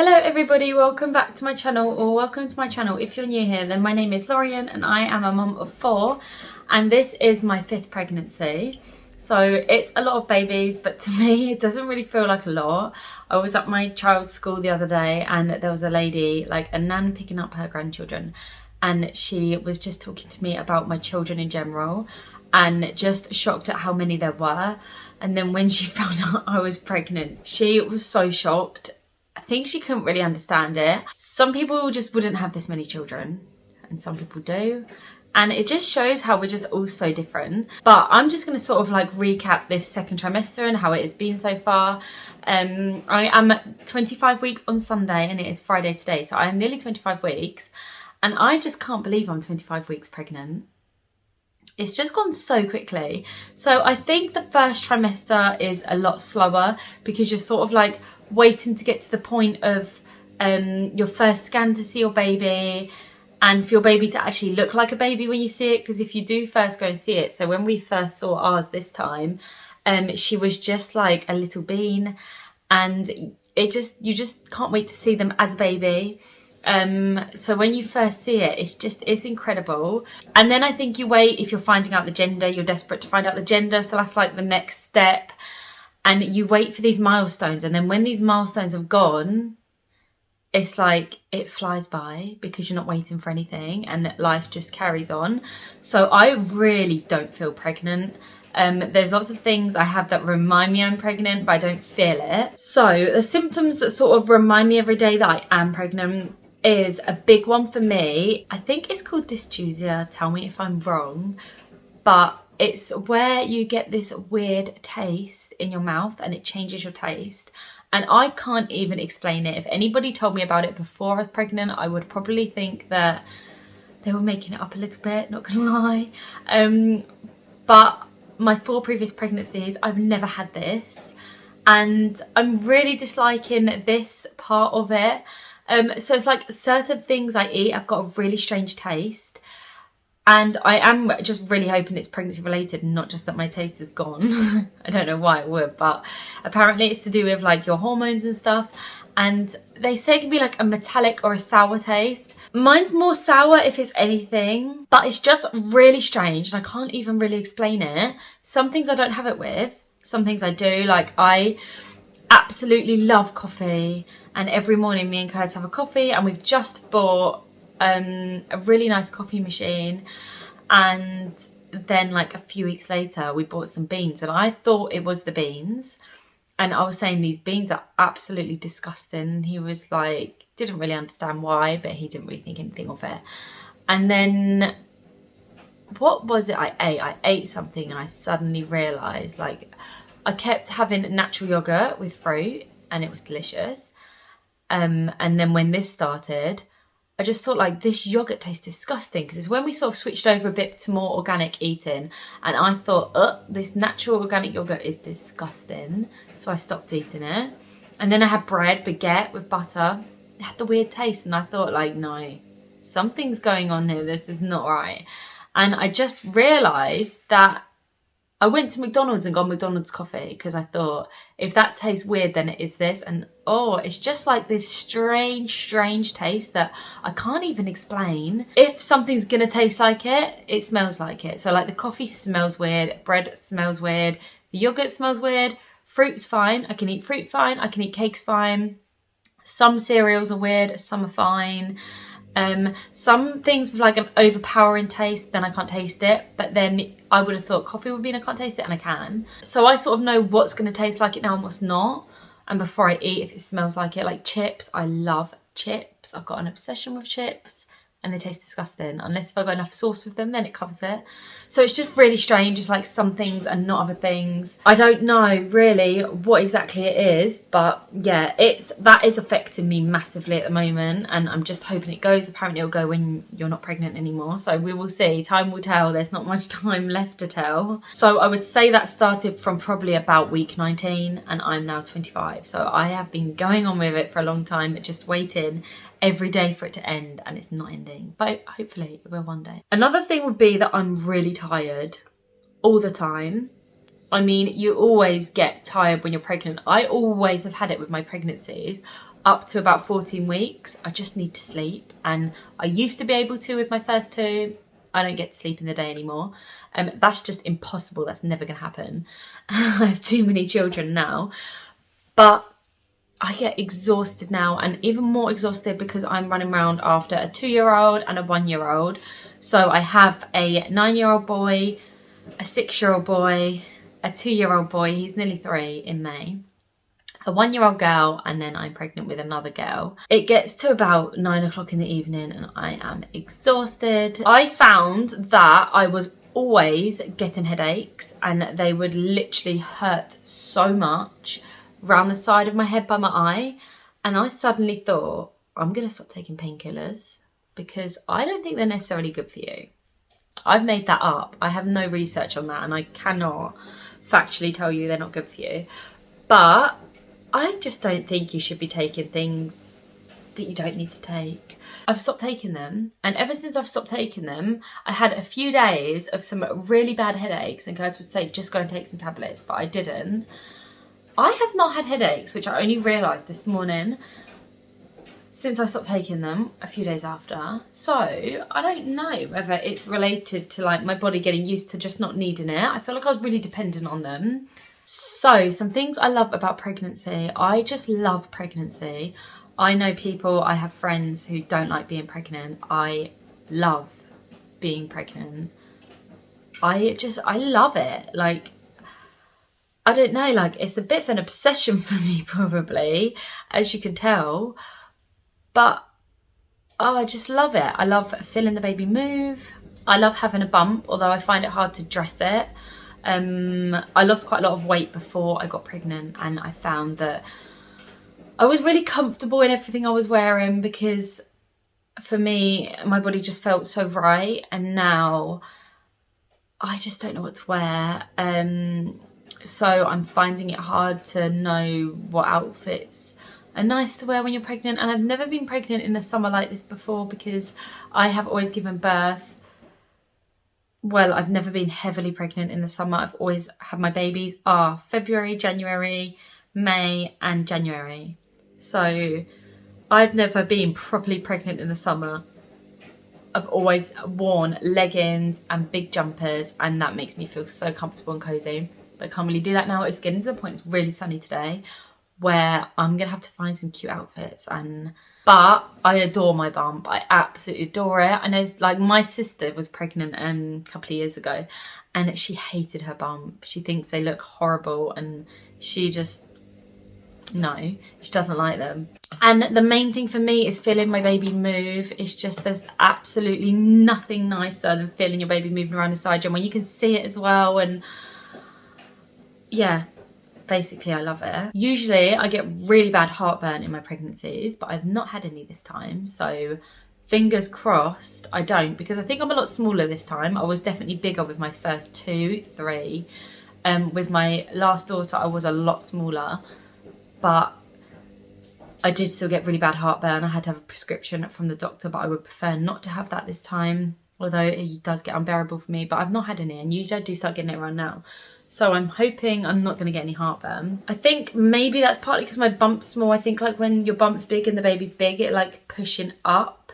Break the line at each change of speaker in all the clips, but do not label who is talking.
Hello everybody, welcome back to my channel, or welcome to my channel. If you're new here, then my name is Lorian and I am a mum of 4 and this is my 5th pregnancy. So it's a lot of babies, but to me it doesn't really feel like a lot. I was at my child's school the other day and there was a lady, like a nan, picking up her grandchildren, and she was just talking to me about my children in general and just shocked at how many there were. And then when she found out I was pregnant, she was so shocked. I think she couldn't really understand it. Some people just wouldn't have this many children and some people do. And it just shows how we're just all so different. But I'm just going to sort of like recap this second trimester and how it has been so far. I am 25 weeks on Sunday and it is Friday today. So I am nearly 25 weeks and I just can't believe I'm 25 weeks pregnant. It's just gone so quickly. So I think the first trimester is a lot slower because you're sort of like waiting to get to the point of your first scan to see your baby and for your baby to actually look like a baby when you see it. Because if you do first go and see it, so when we first saw ours this time, she was just like a little bean, and you just can't wait to see them as a baby. So when you first see it, it's incredible. And then I think you wait, if you're finding out the gender, you're desperate to find out the gender, so that's like the next step. And you wait for these milestones, and then when these milestones have gone, it's like it flies by because you're not waiting for anything and life just carries on. So I really don't feel pregnant. There's lots of things I have that remind me I'm pregnant, but I don't feel it. So the symptoms that sort of remind me every day that I am pregnant is a big one for me. I think it's called dysgeusia. Tell me if I'm wrong, but it's where you get this weird taste in your mouth and it changes your taste. And I can't even explain it. If anybody told me about it before I was pregnant, I would probably think that they were making it up a little bit, not gonna lie. But my 4 previous pregnancies, I've never had this. And I'm really disliking this part of it. So it's like certain things I eat, I've got a really strange taste. And I am just really hoping it's pregnancy related and not just that my taste is gone. I don't know why it would, but apparently it's to do with like your hormones and stuff. And they say it can be like a metallic or a sour taste. Mine's more sour if it's anything, but it's just really strange and I can't even really explain it. Some things I don't have it with, some things I do. Like I absolutely love coffee, and every morning me and Curtis have a coffee, and we've just bought a really nice coffee machine, and then like a few weeks later we bought some beans, and I thought it was the beans, and I was saying these beans are absolutely disgusting, and he was like, didn't really understand why, but he didn't really think anything of it. And then what was it I ate something and I suddenly realised, like, I kept having natural yogurt with fruit and it was delicious, and then when this started I just thought, like, this yogurt tastes disgusting, because it's when we sort of switched over a bit to more organic eating, and I thought, this natural organic yogurt is disgusting, so I stopped eating it. And then I had bread, baguette with butter. It had the weird taste, and I thought, like, no, something's going on here, this is not right. And I just realised that I went to McDonald's and got McDonald's coffee because I thought, if that tastes weird, then it is this. And it's just like this strange taste that I can't even explain. If something's gonna taste like it, it smells like it. So like the coffee smells weird, bread smells weird, the yogurt smells weird, fruit's fine. I can eat fruit fine, I can eat cakes fine. Some cereals are weird, some are fine. Some things with like an overpowering taste, then I can't taste it, but then I would have thought coffee would be, and I can't taste it, and I can. So I sort of know what's going to taste like it now and what's not, and before I eat, if it smells like it. Like chips, I love chips. I've got an obsession with chips, and they taste disgusting. Unless if I got enough sauce with them, then it covers it. So it's just really strange. It's like some things and not other things. I don't know really what exactly it is, but yeah, that is affecting me massively at the moment, and I'm just hoping it goes. Apparently it'll go when you're not pregnant anymore, so we will see. Time will tell. There's not much time left to tell. So I would say that started from probably about week 19, and I'm now 25. So I have been going on with it for a long time, just waiting every day for it to end, and it's not ending, but hopefully it will one day. Another thing would be that I'm really tired all the time. I mean, you always get tired when you're pregnant. I always have had it with my pregnancies. up to about 14 weeks, I just need to sleep. And I used to be able to with my first two. I don't get to sleep in the day anymore. That's just impossible. That's never going to happen. I have too many children now. But I get exhausted now, and even more exhausted because I'm running around after a 2-year-old and a 1-year-old. So I have a 9-year-old boy, a 6-year-old boy, a 2-year-old boy, he's nearly 3 in May, a 1-year-old girl, and then I'm pregnant with another girl. It gets to about 9 o'clock in the evening and I am exhausted. I found that I was always getting headaches, and they would literally hurt so much round the side of my head by my eye. And I suddenly thought, I'm going to stop taking painkillers because I don't think they're necessarily good for you. I've made that up. I have no research on that, and I cannot factually tell you they're not good for you. But I just don't think you should be taking things that you don't need to take. I've stopped taking them, and ever since I've stopped taking them, I had a few days of some really bad headaches, and Kurtz would say, just go and take some tablets, but I didn't. I have not had headaches, which I only realised this morning, since I stopped taking them a few days after. So I don't know whether it's related to like my body getting used to just not needing it. I feel like I was really dependent on them. So some things I love about pregnancy. I just love pregnancy. I know people, I have friends who don't like being pregnant. I love being pregnant. I love it. Like, I don't know, like it's a bit of an obsession for me probably, as you can tell. But, oh, I just love it. I love feeling the baby move. I love having a bump, although I find it hard to dress it. I lost quite a lot of weight before I got pregnant, and I found that I was really comfortable in everything I was wearing because for me, my body just felt so right. And now I just don't know what to wear. So I'm finding it hard to know what outfits are nice to wear when you're pregnant. And I've never been pregnant in the summer like this before because I have always given birth. Well, I've never been heavily pregnant in the summer. I've always had my babies are February, January, May and January. So I've never been properly pregnant in the summer. I've always worn leggings and big jumpers, and that makes me feel so comfortable and cozy. But I can't really do that now. It's getting to the point, it's really sunny today, where I'm going to have to find some cute outfits. But I adore my bump. I absolutely adore it. I know, like, my sister was pregnant a couple of years ago, and she hated her bump. She thinks they look horrible, and she just, no, she doesn't like them. And the main thing for me is feeling my baby move. It's just, there's absolutely nothing nicer than feeling your baby moving around inside you when you can see it as well. And yeah, basically I love it. Usually I get really bad heartburn in my pregnancies, but I've not had any this time. So fingers crossed I don't, because I think I'm a lot smaller this time. I was definitely bigger with my first 2, 3. With my last daughter, I was a lot smaller, but I did still get really bad heartburn. I had to have a prescription from the doctor, but I would prefer not to have that this time, although it does get unbearable for me. But I've not had any, and usually I do start getting it around now. So I'm hoping I'm not going to get any heartburn. I think maybe that's partly because my bump's small. I think like when your bump's big and the baby's big, it like pushing up.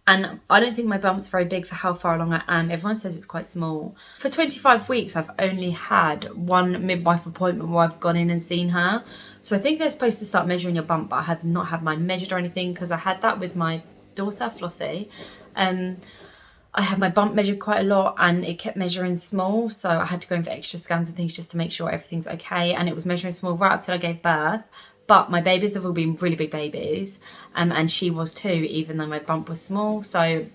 And I don't think my bump's very big for how far along I am. Everyone says it's quite small. For 25 weeks, I've only had one midwife appointment where I've gone in and seen her. So I think they're supposed to start measuring your bump, but I have not had mine measured or anything because I had that with my daughter, Flossie. I had my bump measured quite a lot and it kept measuring small. So I had to go in for extra scans and things just to make sure everything's okay. And it was measuring small right up till I gave birth. But my babies have all been really big babies, and she was too, even though my bump was small. So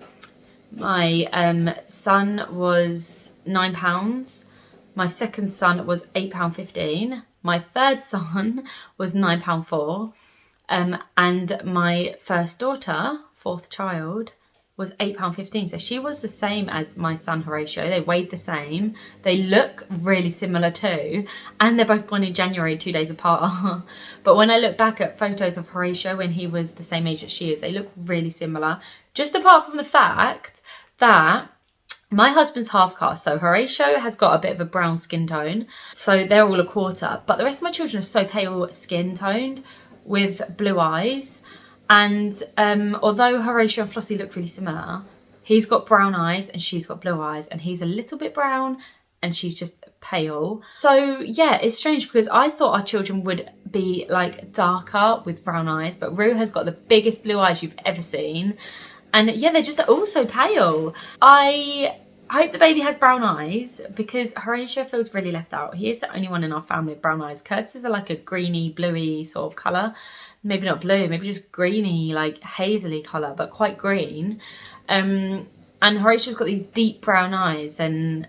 my son was £9. My second son was £8.15. My third son was £9.4. And my first daughter, fourth child, was £8.15. So she was the same as my son Horatio. They weighed the same. They look really similar too. And they're both born in January, 2 days apart. But when I look back at photos of Horatio when he was the same age that she is, they look really similar. Just apart from the fact that my husband's half caste. So Horatio has got a bit of a brown skin tone. So they're all a quarter. But the rest of my children are so pale skin toned, with blue eyes. And although Horatio and Flossie look really similar, he's got brown eyes and she's got blue eyes, and he's a little bit brown and she's just pale. So yeah, it's strange because I thought our children would be like darker with brown eyes, but Rue has got the biggest blue eyes you've ever seen. And yeah, they're just all so pale. I hope the baby has brown eyes because Horatio feels really left out. He is the only one in our family with brown eyes. Curtis's are like a greeny, bluey sort of colour. Maybe not blue, maybe just greeny, like hazily colour, but quite green. And Horatio's got these deep brown eyes, and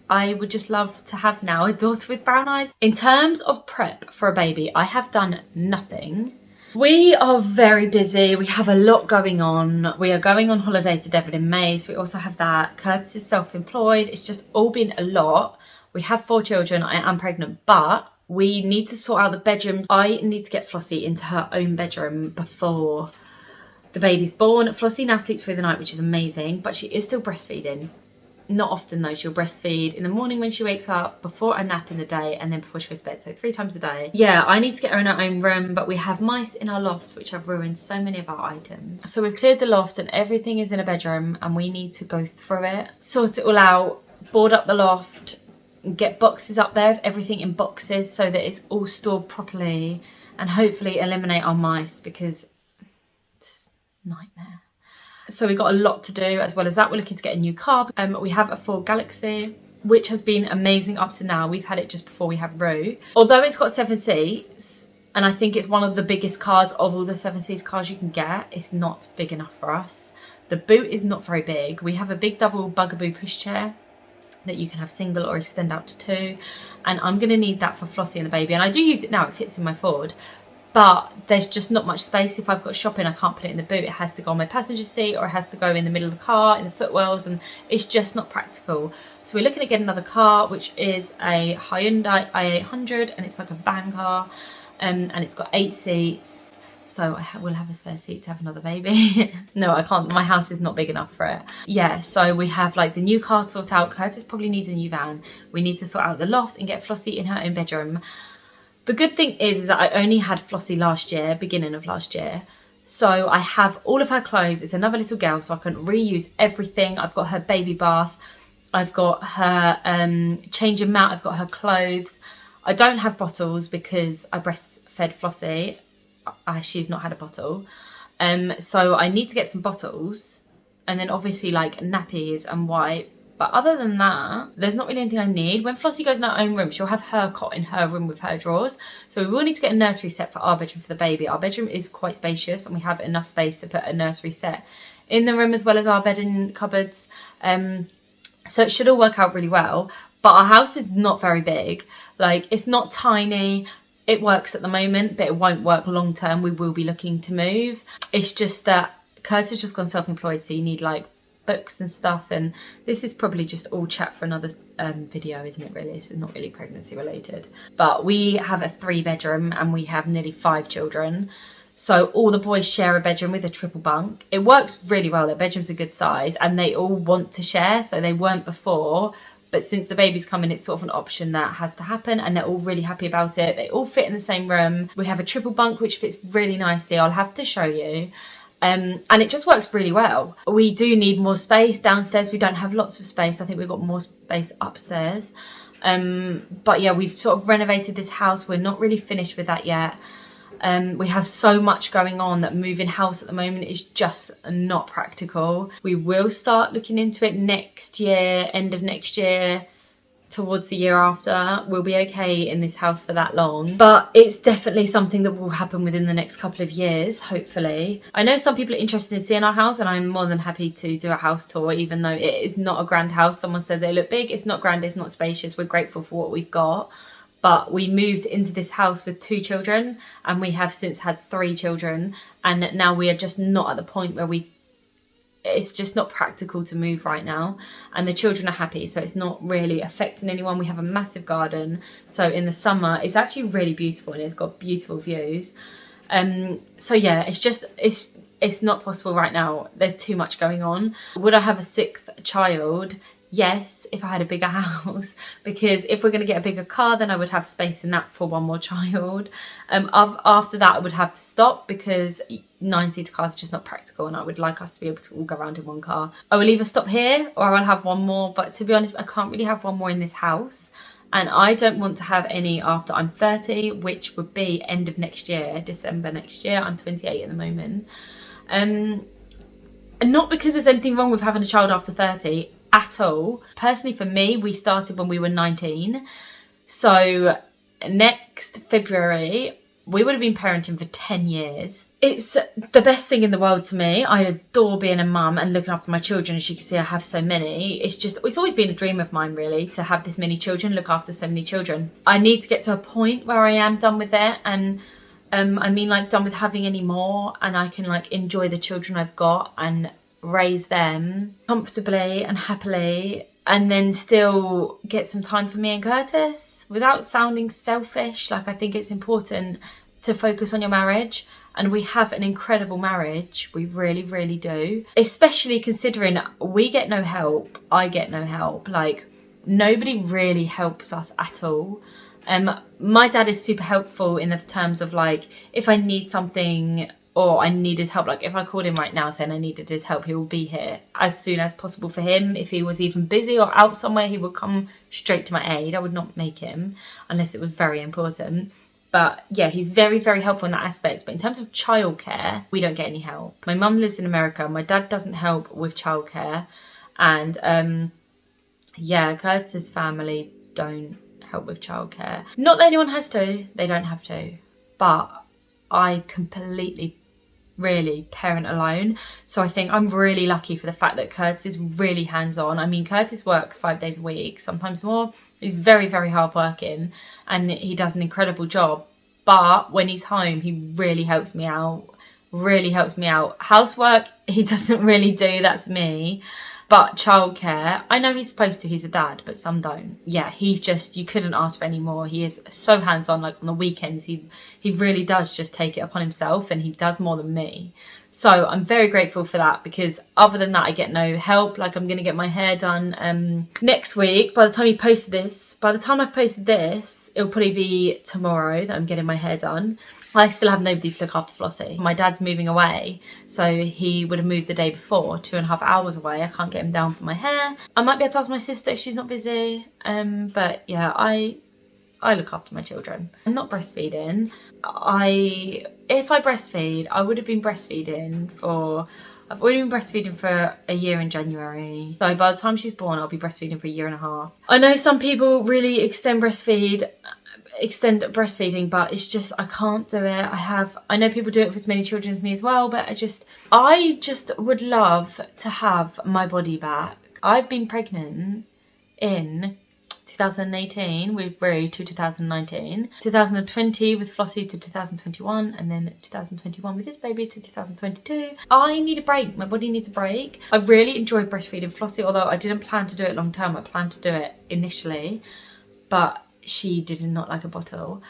I would just love to have now a daughter with brown eyes. In terms of prep for a baby, I have done nothing. We are very busy. We have a lot going on. We are going on holiday to Devon in May, so we also have that. Curtis is self-employed. It's just all been a lot. We have 4 children. I am pregnant, but we need to sort out the bedrooms. I need to get Flossie into her own bedroom before the baby's born. Flossie now sleeps through the night, which is amazing, but she is still breastfeeding. Not often though. She'll breastfeed in the morning when she wakes up, before a nap in the day, and then before she goes to bed, so 3 times a day. Yeah, I need to get her in her own room, but we have mice in our loft which have ruined so many of our items. So we've cleared the loft and everything is in a bedroom, and we need to go through it, sort it all out, board up the loft, get boxes up there with everything in boxes so that it's all stored properly, and hopefully eliminate our mice because it's a nightmare. So we've got a lot to do. As well as that, we're looking to get a new car. We have a Ford Galaxy, which has been amazing up to now. We've had it just before we had Rue. Although it's got 7 seats, and I think it's one of the biggest cars of all the 7 seats cars you can get, it's not big enough for us. The boot is not very big. We have a big double Bugaboo pushchair that you can have single or extend out to 2. And I'm going to need that for Flossie and the baby. And I do use it now. It fits in my Ford. But there's just not much space. If I've got shopping, I can't put it in the boot. It has to go on my passenger seat, or it has to go in the middle of the car, in the footwells, and it's just not practical. So we're looking at getting another car, which is a Hyundai i800, and it's like a van car, and it's got 8 seats. So we'll have a spare seat to have another baby. No, I can't. My house is not big enough for it. Yeah, so we have like the new car to sort out. Curtis probably needs a new van. We need to sort out the loft and get Flossie in her own bedroom. The good thing is that I only had Flossie last year, beginning of last year. So I have all of her clothes. It's another little girl, so I can reuse everything. I've got her baby bath. I've got her changing mat. I've got her clothes. I don't have bottles because I breastfed Flossie. She's not had a bottle. So I need to get some bottles. And then obviously like nappies and wipe. But other than that, there's not really anything I need. When Flossie goes in her own room, she'll have her cot in her room with her drawers. So we will need to get a nursery set for our bedroom for the baby. Our bedroom is quite spacious and we have enough space to put a nursery set in the room as well as our bed and cupboards. So it should all work out really well. But our house is not very big. Like, it's not tiny. It works at the moment, but it won't work long term. We will be looking to move. It's just that Curtis has just gone self-employed, so you need like books and stuff, and this is probably just all chat for another video, isn't it? Really, it's not really pregnancy related. But we have a 3-bedroom and we have nearly 5 children, so all the boys share a bedroom with a triple bunk. It works really well. Their bedrooms are good size and they all want to share, so they weren't before, but since the baby's coming, it's sort of an option that has to happen, and they're all really happy about it. They all fit in the same room. We have a triple bunk which fits really nicely. I'll have to show you. And it just works really well. We do need more space downstairs. We don't have lots of space. I think we've got more space upstairs. But yeah, we've sort of renovated this house. We're not really finished with that yet. We have so much going on that moving house at the moment is just not practical. We will start looking into it next year, end of next year, towards the year after. We'll be okay in this house for that long, but it's definitely something that will happen within the next couple of years, hopefully. I know some people are interested in seeing our house, and I'm more than happy to do a house tour, even though it is not a grand house. Someone said they look big. It's not grand, it's not spacious. We're grateful for what we've got, but we moved into this house with 2 children, and we have since had 3 children, and now we are just not at the point where it's just not practical to move right now, and the children are happy, so it's not really affecting anyone. We have a massive garden, so in the summer it's actually really beautiful and it's got beautiful views. So yeah, it's not possible right now. There's too much going on. Would I have a 6th child yes, if I had a bigger house, because if we're going to get a bigger car, then I would have space in that for one more child. After that, I would have to stop because 9-seater cars are just not practical, and I would like us to be able to all go around in one car. I will either stop here or I'll have one more, but to be honest, I can't really have one more in this house. And I don't want to have any after I'm 30, which would be end of next year, December next year. I'm 28 at the moment. And not because there's anything wrong with having a child after 30 at all. Personally, for me, we started when we were 19. So next February, we would have been parenting for 10 years. It's the best thing in the world to me. I adore being a mum and looking after my children. As you can see, I have so many. It's always been a dream of mine, really, to have this many children, look after so many children. I need to get to a point where I am done with it, and I mean like done with having any more, and I can like enjoy the children I've got and raise them comfortably and happily, and then still get some time for me and Curtis without sounding selfish. Like, I think it's important to focus on your marriage, and we have an incredible marriage. We really, really do. Especially considering we get no help, I get no help. Like, nobody really helps us at all. My dad is super helpful in the terms of like, if I need something or I need his help, like if I called him right now saying I needed his help, he will be here as soon as possible for him. If he was even busy or out somewhere, he would come straight to my aid. I would not make him unless it was very important. But yeah, he's very, very helpful in that aspect. But in terms of childcare, we don't get any help. My mum lives in America. My dad doesn't help with childcare. And yeah, Curtis's family don't help with childcare. Not that anyone has to. They don't have to. But I completely really parent alone. So I think I'm really lucky for the fact that Curtis is really hands-on. I mean, Curtis works 5 days a week, sometimes more. He's very, very hard working, and he does an incredible job. But when he's home, he really helps me out. Really helps me out. Housework, he doesn't really do. That's me. But childcare, I know he's supposed to, he's a dad, but some don't. Yeah, he's just, you couldn't ask for any more. He is so hands-on, like on the weekends, he really does just take it upon himself, and he does more than me. So I'm very grateful for that, because other than that, I get no help. Like, I'm going to get my hair done next week. By the time I've posted this, it'll probably be tomorrow that I'm getting my hair done. I still have nobody to look after Flossie. My dad's moving away, so he would have moved the day before, 2.5 hours away. I can't get him down for my hair. I might be able to ask my sister if she's not busy. But yeah, I look after my children. I'm not breastfeeding. If I breastfeed, I would have been breastfeeding for... I've already been breastfeeding for a year in January. So by the time she's born, I'll be breastfeeding for 1.5 years. I know some people really extend breastfeeding, but it's just, I can't do it. I know people do it for as many children as me as well, but I just would love to have my body back. I've been pregnant in 2018 with Rue to 2019, 2020 with Flossie to 2021, and then 2021 with this baby to 2022. I need a break. My body needs a break. I really enjoyed breastfeeding Flossie, although I didn't plan to do it long term. I planned to do it initially, but she did not like a bottle.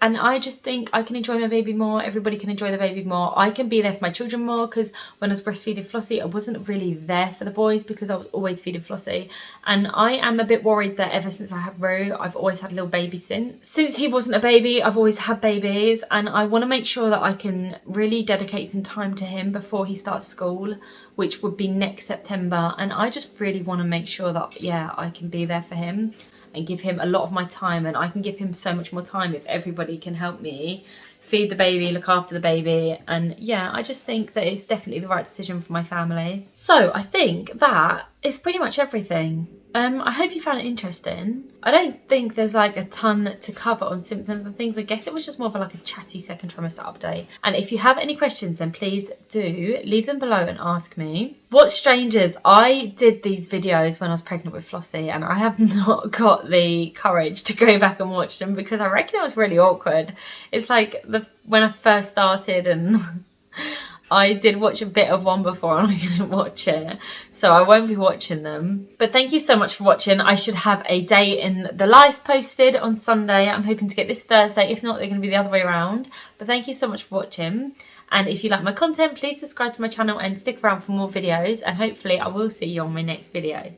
And I just think I can enjoy my baby more. Everybody can enjoy the baby more. I can be there for my children more, because when I was breastfeeding Flossie, I wasn't really there for the boys because I was always feeding Flossie. And I am a bit worried that ever since I had Rue, I've always had a little baby since. Since he wasn't a baby, I've always had babies, and I want to make sure that I can really dedicate some time to him before he starts school, which would be next September. And I just really want to make sure that, yeah, I can be there for him and give him a lot of my time, and I can give him so much more time if everybody can help me feed the baby, look after the baby. And yeah, I just think that it's definitely the right decision for my family. So I think that is pretty much everything. I hope you found it interesting. I don't think there's like a ton to cover on symptoms and things. I guess it was just more of like a chatty second trimester update. And if you have any questions, then please do leave them below and ask me. What's strange is I did these videos when I was pregnant with Flossie, and I have not got the courage to go back and watch them because I reckon it was really awkward. It's like when I first started, and I did watch a bit of one before and I didn't watch it, so I won't be watching them. But thank you so much for watching. I should have a day in the life posted on Sunday. I'm hoping to get this Thursday. If not, they're going to be the other way around. But thank you so much for watching, And if you like my content, please subscribe to my channel and stick around for more videos, and hopefully I will see you on my next video.